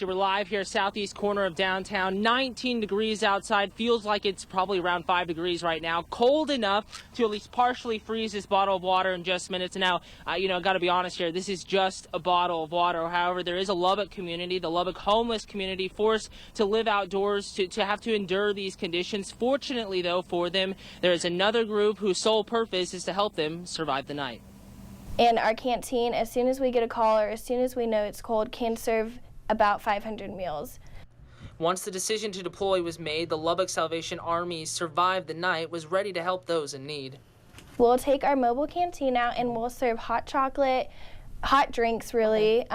We're live here, southeast corner of downtown. 19 degrees outside. Feels like it's probably around 5 degrees right now. Cold enough to at least partially freeze this bottle of water in just minutes. Now, got to be honest here. This is just a bottle of water. However, there is a Lubbock community, the Lubbock homeless community, forced to live outdoors, to have to endure these conditions. Fortunately, though, for them, there is another group whose sole purpose is to help them survive the night. And our canteen, as soon as we get a call or as soon as we know it's cold, can serve about 500 meals. Once the decision to deploy was made, the Lubbock Salvation Army Survive the Night was ready to help those in need. We'll take our mobile canteen out and we'll serve hot chocolate, hot drinks really,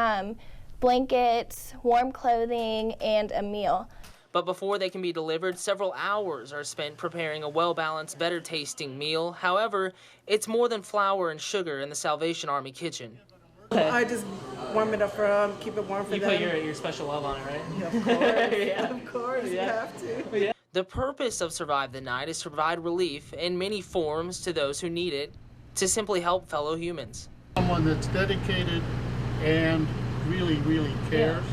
blankets, warm clothing, and a meal. But before they can be delivered, several hours are spent preparing a well-balanced, better-tasting meal. However, it's more than flour and sugar in the Salvation Army kitchen. I just warm it up for them, keep it warm for them. You put your special love on it, right? Yeah, of course. Yeah. Of course, you have to. Yeah. The purpose of Survive the Night is to provide relief in many forms to those who need it, to simply help fellow humans. Someone that's dedicated and really, really cares.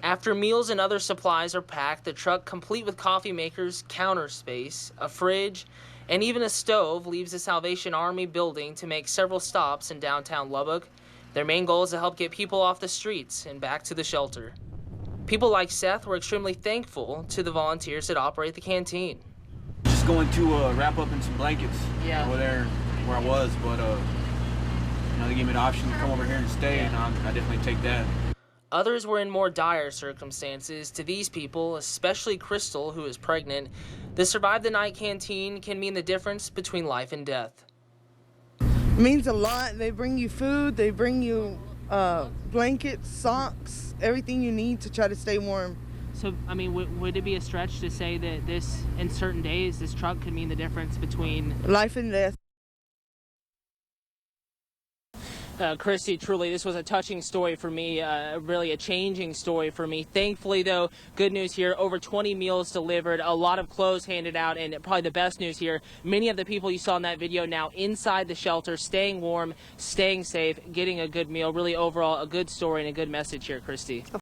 After meals and other supplies are packed, the truck, complete with coffee makers, counter space, a fridge, and even a stove, leaves the Salvation Army building to make several stops in downtown Lubbock. Their main goal is to help get people off the streets and back to the shelter. People like Seth were extremely thankful to the volunteers that operate the canteen. Just going to wrap up in some blankets over there where I was, but they gave me the option to come over here and stay, and I definitely take that. Others were in more dire circumstances. To these people, especially Crystal, who is pregnant, the Survive the Night canteen can mean the difference between life and death. It means a lot. They bring you food, they bring you blankets, socks, everything you need to try to stay warm. So, would it be a stretch to say that this, in certain days, this truck could mean the difference between Life and death. Christy, truly, this was a touching story for me, really a changing story for me. Thankfully, though, good news here, over 20 meals delivered, a lot of clothes handed out, and probably the best news here, many of the people you saw in that video now inside the shelter, staying warm, staying safe, getting a good meal. Really, overall, a good story and a good message here, Christy.